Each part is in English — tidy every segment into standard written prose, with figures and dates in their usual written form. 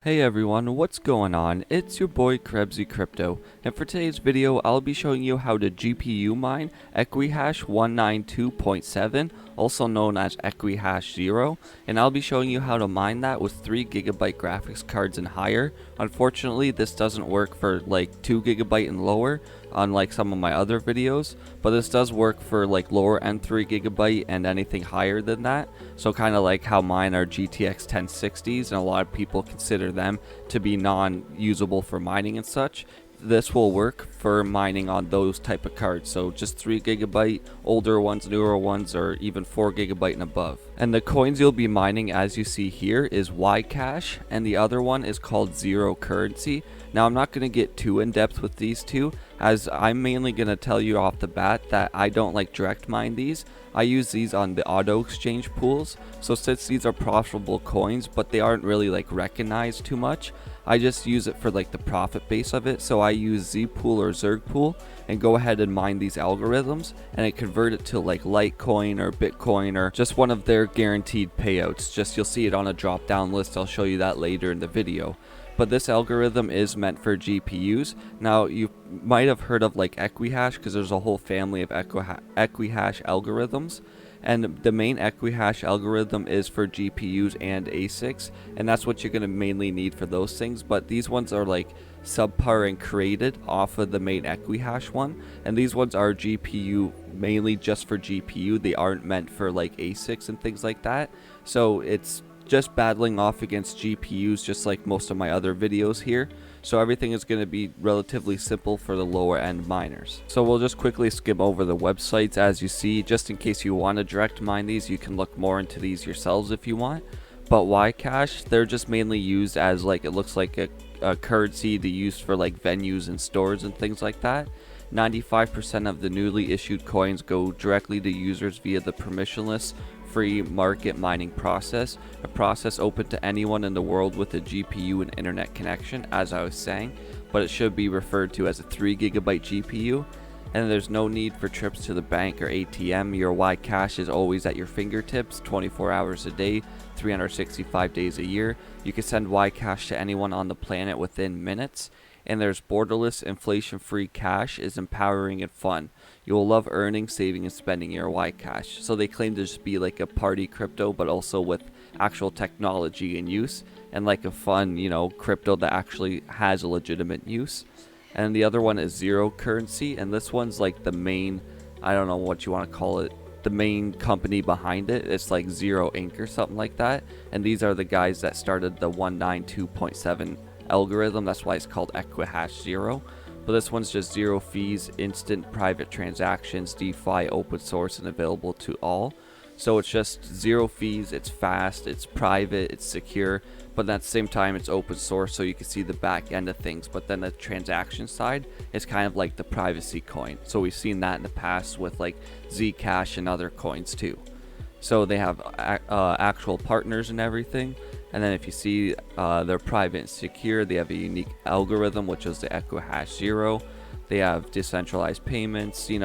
Hey everyone, what's going on? It's your boy Krebsy Crypto, and for today's video I'll be showing you how to GPU mine Equihash 192.7, also known as Equihash 0, and I'll be showing you how to mine that with 3GB graphics cards and higher. Unfortunately, this doesn't work for like 2GB and lower, unlike some of my other videos, but this does work for like lower end 3GB and anything higher than that. So kind of like how mine are GTX 1060s, and a lot of people consider them to be non-usable for mining and such. This will work for mining on those type of cards, so just 3GB, older ones, newer ones, or even 4GB and above. And the coins you'll be mining, as you see here, is YCash, and the other one is called Zero Currency. Now I'm not going to get too in depth with these two, as I'm mainly going to tell you off the bat that I don't like direct mine these. I use these on the auto exchange pools, so since these are profitable coins but they aren't really like recognized too much, I just use it for like the profit base of it. So I use Z Pool or Zerg Pool and go ahead and mine these algorithms, and I convert it to like Litecoin or Bitcoin or just one of their guaranteed payouts. Just you'll see it on a drop down list. I'll show you that later in the video. But this algorithm is meant for GPUs. Now you might have heard of like Equihash, because there's a whole family of Equihash algorithms. And the main Equihash algorithm is for GPUs and ASICs, and that's what you're going to mainly need for those things. But these ones are like subpar and created off of the main Equihash one, and these ones are GPU mainly just for GPU. They aren't meant for like ASICs and things like that. So it's just battling off against GPUs, just like most of my other videos here. So everything is going to be relatively simple for the lower end miners. So we'll just quickly skim over the websites as you see, just in case you want to direct mine these. You can look more into these yourselves if you want. But YCash, they're just mainly used as like, it looks like a currency to use for like venues and stores and things like that. 95% of the newly issued coins go directly to users via the permissionless free market mining process, a process open to anyone in the world with a GPU and internet connection, as I was saying, but it should be referred to as a 3GB GPU. And there's no need for trips to the bank or ATM. Your YCash is always at your fingertips, 24 hours a day, 365 days a year. You can send YCash to anyone on the planet within minutes. And there's borderless, inflation-free cash is empowering and fun. You will love earning, saving, and spending your YCash. So they claim to just be like a party crypto, but also with actual technology in use, and like a fun, crypto that actually has a legitimate use. And the other one is Zero Currency, and this one's like the main, I don't know what you want to call it, the main company behind it. It's like Zero Inc. or something like that. And these are the guys that started the 192.7 algorithm. That's why it's called Equihash 0. But this one's just zero fees, instant private transactions, DeFi, open source, and available to all. So it's just zero fees, it's fast, it's private, it's secure, but at the same time it's open source, so you can see the back end of things. But then the transaction side is kind of like the privacy coin. So we've seen that in the past with like Zcash and other coins too. So they have actual partners and everything. And then if you see they're private and secure, they have a unique algorithm, which is the Equihash 0. They have decentralized payments. You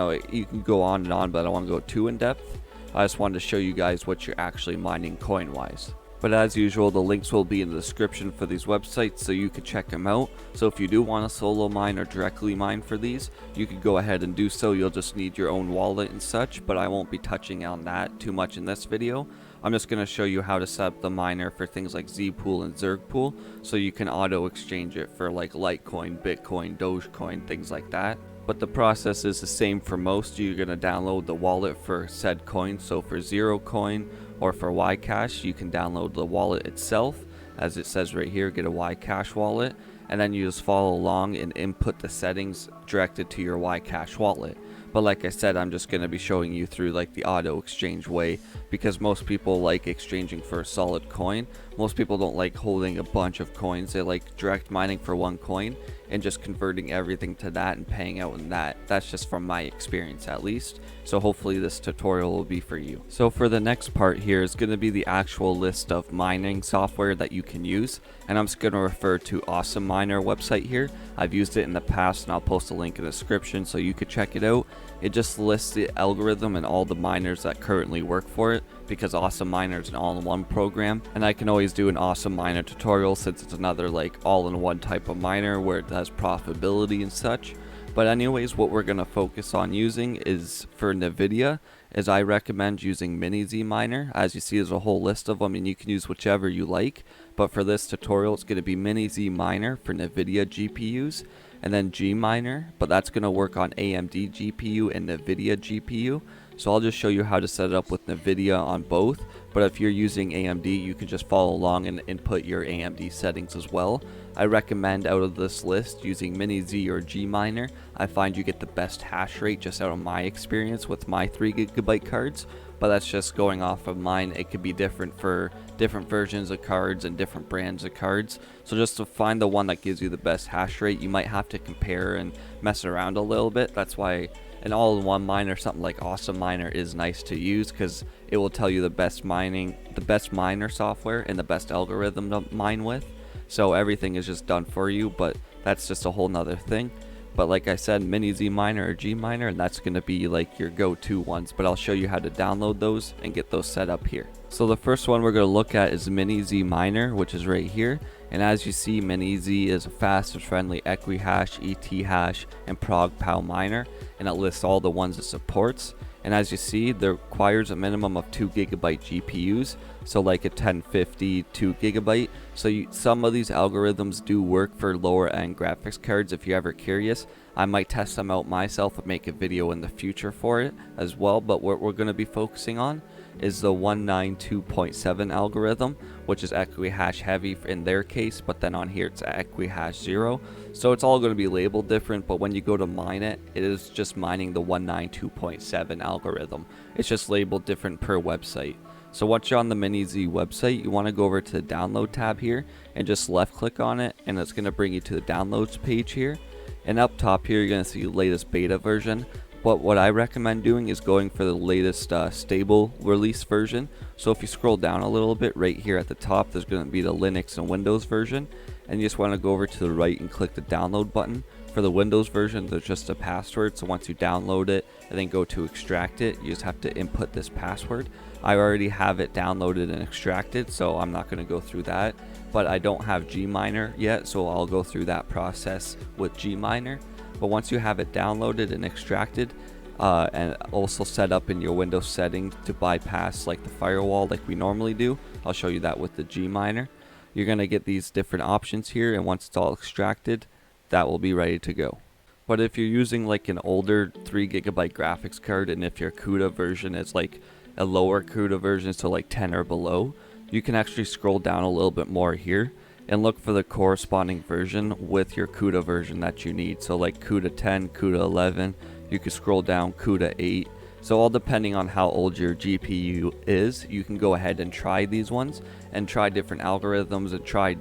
can go on and on, but I don't want to go too in depth. I just wanted to show you guys what you're actually mining coin wise. But as usual, the links will be in the description for these websites, so you can check them out. So if you do want to solo mine or directly mine for these, you could go ahead and do so. You'll just need your own wallet and such, but I won't be touching on that too much in this video. I'm just going to show you how to set up the miner for things like Z Pool and Zerg Pool, so you can auto exchange it for like Litecoin, Bitcoin, Dogecoin, things like that. But the process is the same for most. You're going to download the wallet for said coin. So for Zero Coin or for YCash, you can download the wallet itself. As it says right here, get a YCash wallet. And then you just follow along and input the settings directed to your YCash wallet. But like I said, I'm just going to be showing you through like the auto exchange way, because most people like exchanging for a solid coin. Most people don't like holding a bunch of coins. They like direct mining for one coin and just converting everything to that and paying out in that. That's just from my experience at least. So hopefully this tutorial will be for you. So for the next part here is going to be the actual list of mining software that you can use. And I'm just going to refer to Awesome Miner website here. I've used it in the past, and I'll post a link in the description so you could check it out. It just lists the algorithm and all the miners that currently work for it. because Awesome Miner is an all-in-one program, and I can always do an Awesome Miner tutorial since it's another like all-in-one type of miner where it has profitability and such. But anyways, what we're going to focus on using is for nvidia, is I recommend using miniz miner. As you see, there's a whole list of them and you can use whichever you like, but for this tutorial it's going to be miniz miner for nvidia GPUs, and then gminer, but that's going to work on AMD GPU and nvidia GPU. So I'll just show you how to set it up with nvidia on both, but if you're using AMD, you can just follow along and input your AMD settings as well. I recommend out of this list using miniz or gminer. I find you get the best hash rate just out of my experience with my 3GB cards, but that's just going off of mine. It could be different for different versions of cards and different brands of cards. So just to find the one that gives you the best hash rate, you might have to compare and mess around a little bit. That's why an all-in-one miner, something like Awesome Miner, is nice to use because it will tell you the best miner software and the best algorithm to mine with. So everything is just done for you, but that's just a whole nother thing. But like I said, miniz miner or gminer, and that's going to be like your go-to ones, but I'll show you how to download those and get those set up here. So the first one we're going to look at is miniz miner, which is right here. And as you see, miniz is a fast and friendly Equihash, Ethash, and ProgPow miner, and it lists all the ones it supports. And as you see, it requires a minimum of 2GB GPUs, so like a 1050 2GB. So some of these algorithms do work for lower end graphics cards. If you're ever curious, I might test them out myself and make a video in the future for it as well. But what we're going to be focusing on is the 192.7 algorithm, which is Equihash heavy in their case, but then on here it's Equihash 0. So it's all going to be labeled different, but when you go to mine it, it is just mining the 192.7 algorithm. It's just labeled different per website. So once you're on the miniz website, you want to go over to the download tab here and just left click on it, and it's going to bring you to the downloads page here. And up top here, you're going to see the latest beta version. But what I recommend doing is going for the latest stable release version. So if you scroll down a little bit, right here at the top, there's going to be the Linux and Windows version. And you just want to go over to the right and click the download button. For the Windows version, there's just a password. So once you download it and then go to extract it, you just have to input this password. I already have it downloaded and extracted, so I'm not going to go through that. But I don't have gminer yet, so I'll go through that process with gminer. But once you have it downloaded and extracted, and also set up in your Windows settings to bypass like the firewall like we normally do, I'll show you that with the gminer. You're going to get these different options here, and once it's all extracted, that will be ready to go. But if you're using like an older 3GB graphics card, and if your CUDA version is like a lower CUDA version, so like 10 or below, you can actually scroll down a little bit more here and look for the corresponding version with your CUDA version that you need. So like CUDA 10, CUDA 11, you can scroll down CUDA 8. So all depending on how old your GPU is, you can go ahead and try these ones and try different algorithms and try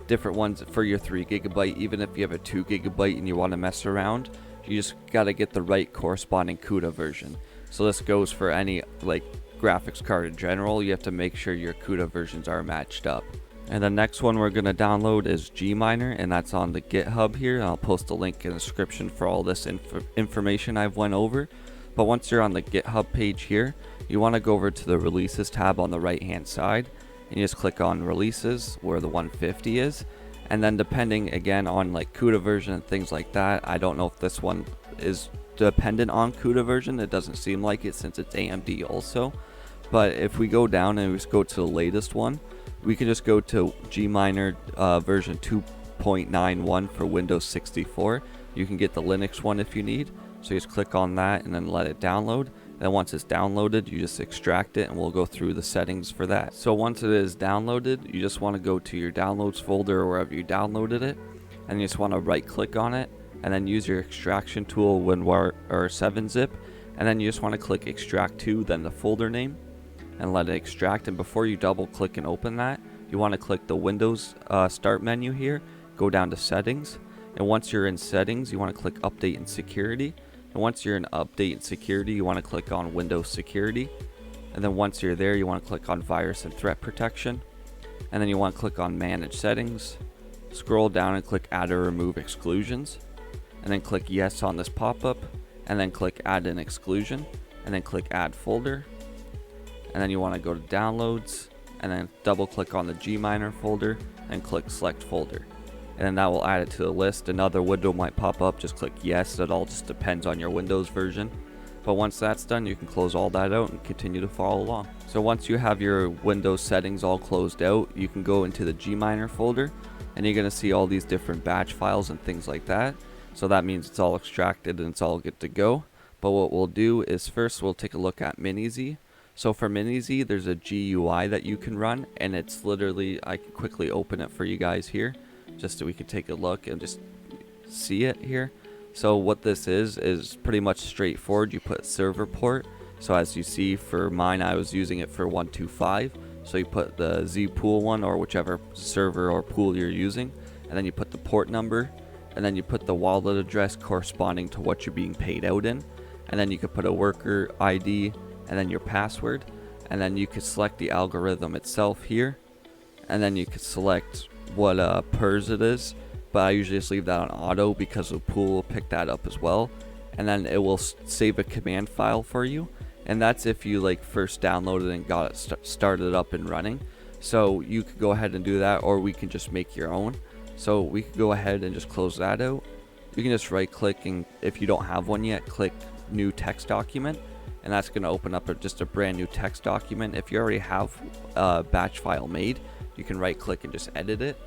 different ones for your 3GB. Even if you have a 2GB and you want to mess around, you just got to get the right corresponding CUDA version. So this goes for any like graphics card in general. You have to make sure your CUDA versions are matched up. And the next one we're going to download is gminer, and that's on the GitHub here. I'll post a link in the description for all this information I've went over. But once you're on the GitHub page here, you want to go over to the releases tab on the right hand side, and you just click on releases where the 150 is. And then depending again on like CUDA version and things like that, I don't know if this one is dependent on CUDA version. It doesn't seem like it since it's AMD also. But if we go down and we just go to the latest one, we can just go to gminer version 2.91 for Windows 64. You can get the Linux one if you need. So you just click on that and then let it download. And once it's downloaded, you just extract it, and we'll go through the settings for that. So once it is downloaded, you just want to go to your downloads folder or wherever you downloaded it, and you just want to right click on it and then use your extraction tool WinRAR or 7-zip, and then you just want to click extract to, then the folder name, and let it extract. And before you double click and open that, you want to click the Windows start menu here, go down to settings, and once you're in settings, you want to click update and security. And once you're in update and security, you want to click on Windows security, and then once you're there, you want to click on virus and threat protection, and then you want to click on manage settings, scroll down and click add or remove exclusions, and then click yes on this pop-up, and then click add an exclusion, and then click add folder. and then you want to go to downloads, and then double click on the gminer folder and click select folder, and then that will add it to the list. Another window might pop up, just click yes. That all just depends on your Windows version. But once that's done, you can close all that out and continue to follow along. So once you have your Windows settings all closed out, you can go into the gminer folder, and you're going to see all these different batch files and things like that. So that means it's all extracted and it's all good to go. But what we'll do is first we'll take a look at miniz. So for miniz, there's a GUI that you can run, and it's literally, I can quickly open it for you guys here, just so we can take a look and just see it here. So what this is pretty much straightforward. You put server port. So as you see, for mine, I was using it for 125. So you put the Z pool one, or whichever server or pool you're using, and then you put the port number, and then you put the wallet address corresponding to what you're being paid out in, and then you could put a worker ID, and then your password, and then you could select the algorithm itself here, and then you could select what PERS it is. But I usually just leave that on auto because the pool will pick that up as well, and then it will save a command file for you, and that's if you like first downloaded and got it started up and running. So you could go ahead and do that, or we can just make your own. So we could go ahead and just close that out. You can just right click, and if you don't have one yet, click new text document, and that's going to open up just a brand new text document. If you already have a batch file made, you can right click and just edit it.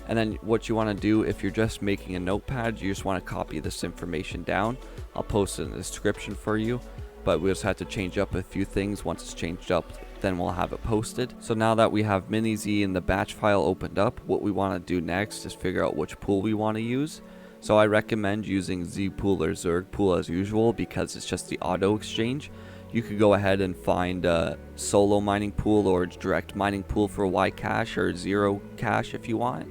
And then what you want to do, if you're just making a notepad, you just want to copy this information down. I'll post it in the description for you, but we just have to change up a few things. Once it's changed up, then we'll have it posted. So now that we have miniz and the batch file opened up, what we want to do next is figure out which pool we want to use. So I recommend using Z Pool or Zerg Pool as usual, because it's just the auto exchange. You could go ahead and find a solo mining pool or direct mining pool for YCash or Zero Cash if you want.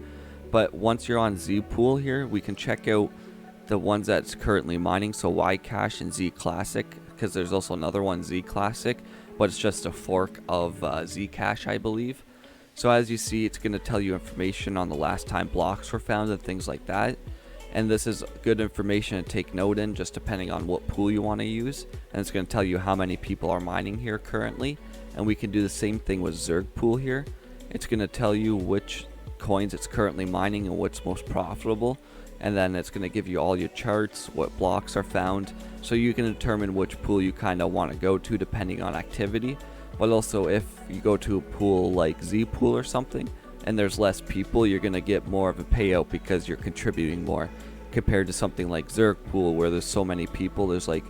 But once you're on Z Pool here, we can check out the ones that's currently mining, so YCash and Z Classic, because there's also another one, Z Classic, but it's just a fork of Zcash, I believe. So as you see, it's going to tell you information on the last time blocks were found and things like that. And this is good information to take note in, just depending on what pool you want to use. And it's going to tell you how many people are mining here currently. And we can do the same thing with Zerg Pool here. It's going to tell you which coins it's currently mining and what's most profitable, and then it's going to give you all your charts, what blocks are found, so you can determine which pool you kind of want to go to depending on activity. But also, if you go to a pool like Z Pool or something and there's less people, you're going to get more of a payout because you're contributing more, compared to something like Zerg Pool where there's so many people. There's like,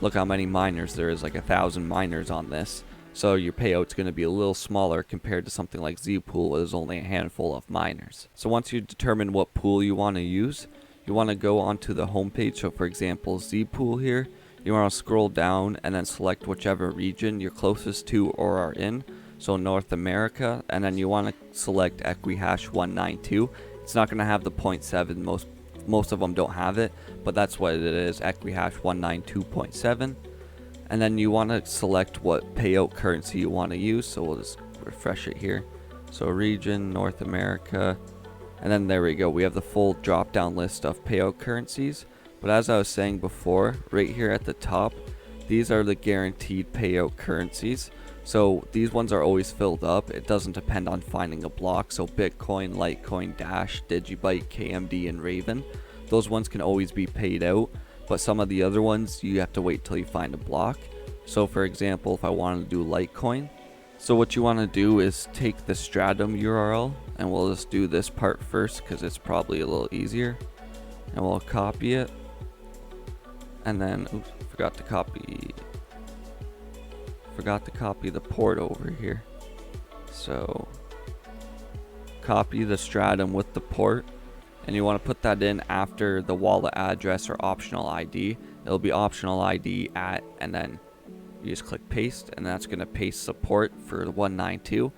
look how many miners there is, like 1,000 miners on this. So your payout's going to be a little smaller compared to something like Z Pool where there's only a handful of miners. So once you determine what pool you want to use, you want to go onto the home page. So for example, Z Pool here, you want to scroll down and then select whichever region you're closest to or are in. So North America, and then you want to select Equihash 192. It's not going to have the 0.7, most of them don't have it, but that's what it is, Equihash 192.7. And then you want to select what payout currency you want to use. So we'll just refresh it here. So region, North America, and then there we go. We have the full drop down list of payout currencies. But as I was saying before, right here at the top, these are the guaranteed payout currencies. So these ones are always filled up. It doesn't depend on finding a block. So Bitcoin, Litecoin, Dash, Digibyte, KMD, and Raven, those ones can always be paid out. But some of the other ones, you have to wait till you find a block. So for example, if I wanted to do Litecoin, so what you want to do is take the Stratum URL, and we'll just do this part first because it's probably a little easier. And we'll copy it. And then, oops, forgot to copy the port over here. So copy the Stratum with the port. And you want to put that in after the wallet address or optional ID. It'll be optional ID at, and then you just click paste, and that's going to paste support for 192.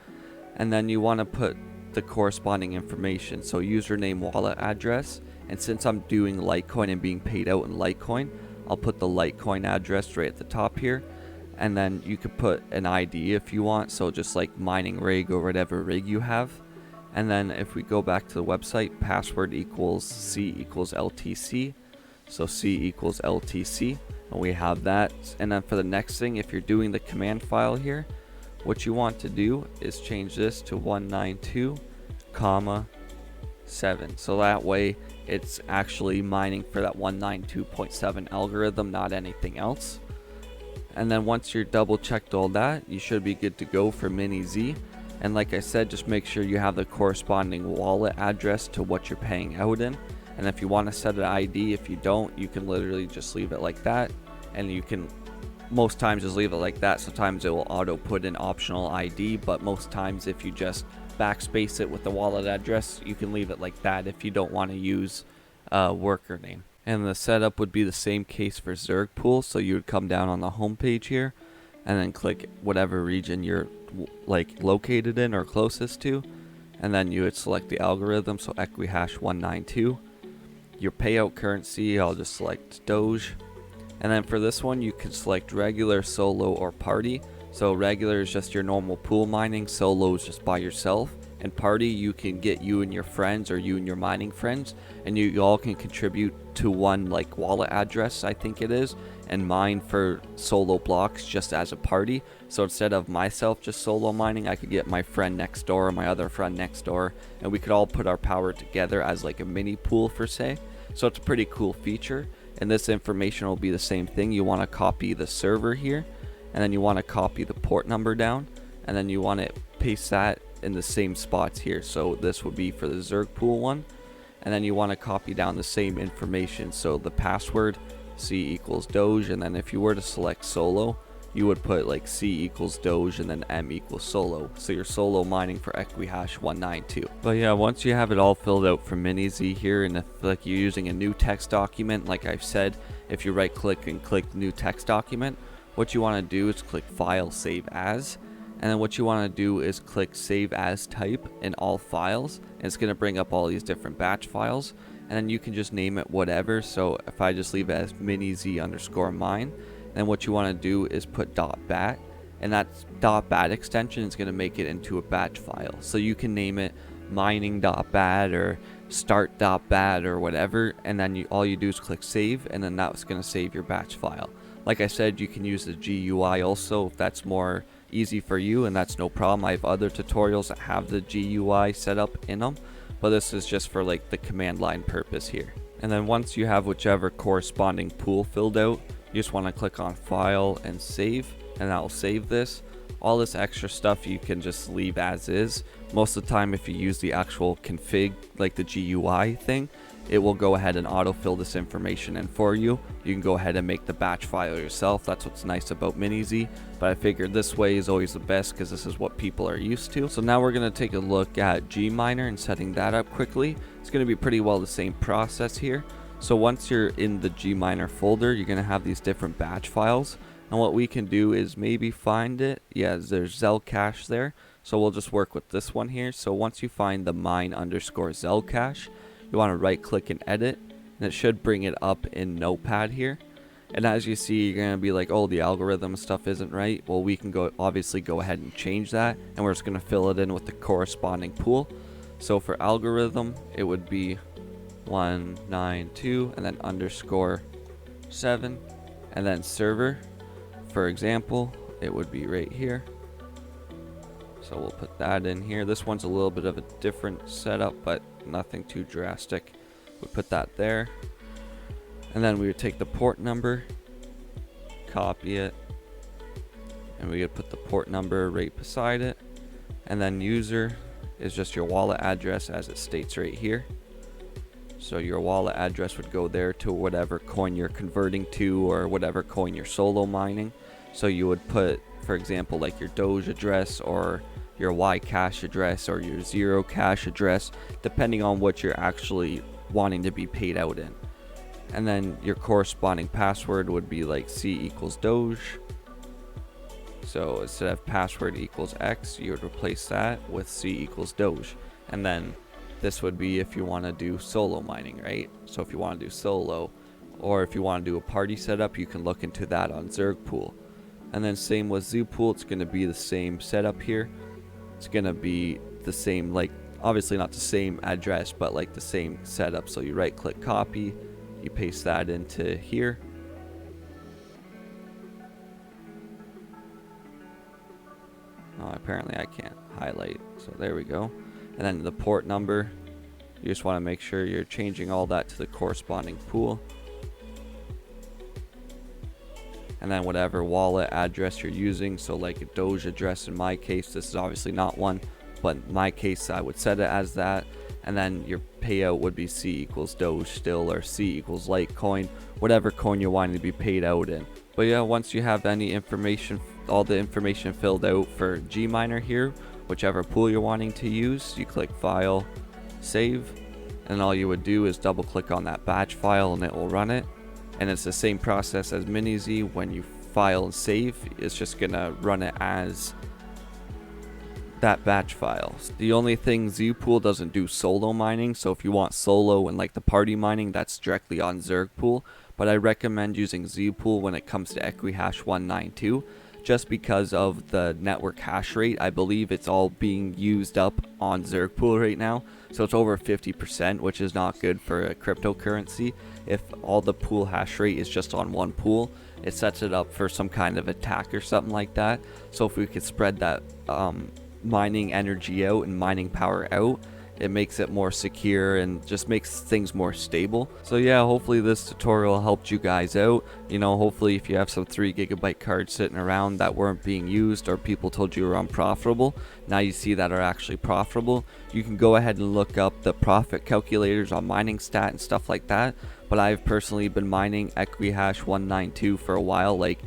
And then you want to put the corresponding information, so username, wallet address. And since I'm doing Litecoin and being paid out in Litecoin, I'll put the Litecoin address right at the top here. And then you could put an ID if you want, so just like mining rig or whatever rig you have. And then if we go back to the website, password equals C equals LTC. So C equals LTC, and we have that. And then for the next thing, if you're doing the command file here, what you want to do is change this to 192.7. So that way it's actually mining for that 192.7 algorithm, not anything else. And then once you're double checked all that, you should be good to go for miniz. And like I said, just make sure you have the corresponding wallet address to what you're paying out in. And if you want to set an ID, if you don't, you can literally just leave it like that. And you can most times just leave it like that. Sometimes it will auto put an optional ID, but most times if you just backspace it with the wallet address, you can leave it like that if you don't want to use a worker name. And the setup would be the same case for Zerg Pool. So you would come down on the home page here and then click whatever region you're like located in or closest to, and then you would select the algorithm, so Equihash 192. Your payout currency, I'll just select Doge. And then for this one, you can select regular, solo, or party. So regular is just your normal pool mining, solo is just by yourself, and party you can get you and your friends or you and your mining friends, and you all can contribute to one like wallet address, I think it is, and mine for solo blocks just as a party. So instead of myself just solo mining, I could get my friend next door or my other friend next door, and we could all put our power together as like a mini pool for say. So it's a pretty cool feature, and this information will be the same thing. You want to copy the server here, and then you want to copy the port number down, and then you want to paste that in the same spots here. So this would be for the Zerg Pool one, and then you want to copy down the same information. So the password, C equals Doge, and then if you were to select solo, you would put like C equals Doge and then M equals solo. So you're solo mining for Equihash 192. But yeah, once you have it all filled out for miniz here, and if like you're using a new text document, like I've said, if you right click and click new text document, what you want to do is click File, Save As, and then what you want to do is click Save As Type in all files, and it's going to bring up all these different batch files, and then you can just name it whatever. So if I just leave it as miniz_mine, then what you want to do is put .bat, and that .bat extension is going to make it into a batch file. So you can name it mining.bat or start.bat or whatever, and then all you do is click save, and then that's going to save your batch file. Like I said, you can use the GUI also if that's more easy for you, and that's no problem. I have other tutorials that have the GUI set up in them, but this is just for like the command line purpose here. And then once you have whichever corresponding pool filled out, you just want to click on File and Save, and that will save this. All this extra stuff you can just leave as is. Most of the time if you use the actual config, like the GUI thing, it will go ahead and autofill this information in for you. You can go ahead and make the batch file yourself. That's what's nice about miniz, but I figured this way is always the best because this is what people are used to. So now we're going to take a look at gminer and setting that up quickly. It's going to be pretty well the same process here. So once you're in the gminer folder, you're going to have these different batch files, and what we can do is maybe find it. Yeah, there's zelhash there, so we'll just work with this one here. So once you find the mine_zelhash, you want to right click and edit, and it should bring it up in Notepad here. And as you see, you're going to be like, oh, the algorithm stuff isn't right. Well, we can obviously go ahead and change that, and we're just going to fill it in with the corresponding pool. So for algorithm, it would be 192 and then _7, and then server, for example, it would be right here. So we'll put that in here. This one's a little bit of a different setup, but nothing too drastic. We put that there, and then we would take the port number, copy it, and we would put the port number right beside it, and then user is just your wallet address as it states right here. So your wallet address would go there to whatever coin you're converting to or whatever coin you're solo mining. So you would put, for example, like your Doge address or your YCash address or your Zerocash address, depending on what you're actually wanting to be paid out in. And then your corresponding password would be like C equals Doge. So instead of password equals X, you would replace that with C equals Doge. And then this would be if you want to do solo mining, right? So if you want to do solo, or if you want to do a party setup, you can look into that on Zerg Pool. And then same with Zerg Pool, it's going to be the same setup here. It's going to be the same, like obviously not the same address, but like the same setup. So you right click copy, you paste that into here. Apparently I can't highlight, so there we go. And then the port number, you just want to make sure you're changing all that to the corresponding pool. And then whatever wallet address you're using, so like a Doge address in my case, this is obviously not one, but in my case I would set it as that. And then your payout would be C equals Doge still, or C equals Litecoin, whatever coin you're wanting to be paid out in. But yeah, once you have any information, all the information filled out for gminer here, whichever pool you're wanting to use, you click File, Save, and all you would do is double click on that batch file and it will run it. And it's the same process as miniz. When you file and save, it's just gonna run it as that batch file. The only thing, Zerg Pool doesn't do solo mining, so if you want solo and like the party mining, that's directly on Zerg Pool. But I recommend using Zerg Pool when it comes to Equihash 192, just because of the network hash rate. I believe it's all being used up on Zerg Pool right now, so it's over 50%, which is not good for a cryptocurrency. If all the pool hash rate is just on one pool, it sets it up for some kind of attack or something like that. So if we could spread that mining energy out and mining power out, it makes it more secure and just makes things more stable. So yeah, hopefully this tutorial helped you guys out. You know, hopefully if you have some 3 GB cards sitting around that weren't being used, or people told you were unprofitable, now you see that are actually profitable, you can go ahead and look up the profit calculators on mining stat and stuff like that. But I've personally been mining Equihash 192 for a while, like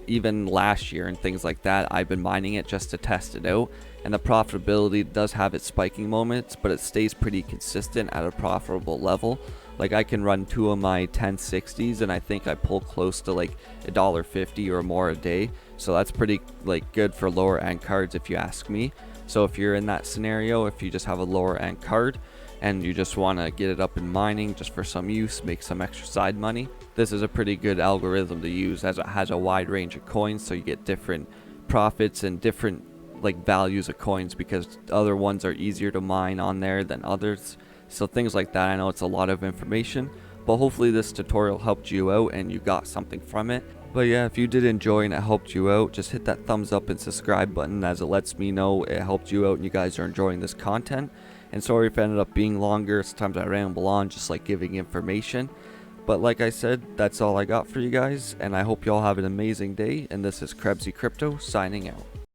even last year and things like that. I've been mining it just to test it out, and the profitability does have its spiking moments, but it stays pretty consistent at a profitable level. Like I can run 2 of my 1060s and I think I pull close to like $1.50 or more a day, so that's pretty like good for lower end cards if you ask me. So if you're in that scenario, if you just have a lower end card and you just want to get it up in mining just for some use, make some extra side money, this is a pretty good algorithm to use, as it has a wide range of coins, so you get different profits and different like values of coins, because other ones are easier to mine on there than others. So things like that. I know it's a lot of information, but hopefully this tutorial helped you out and you got something from it. But yeah, if you did enjoy and it helped you out, just hit that thumbs up and subscribe button, as it lets me know it helped you out and you guys are enjoying this content. And sorry if it ended up being longer, sometimes I ramble on just like giving information. But like I said, that's all I got for you guys, and I hope you all have an amazing day, and this is Krebsy Crypto signing out.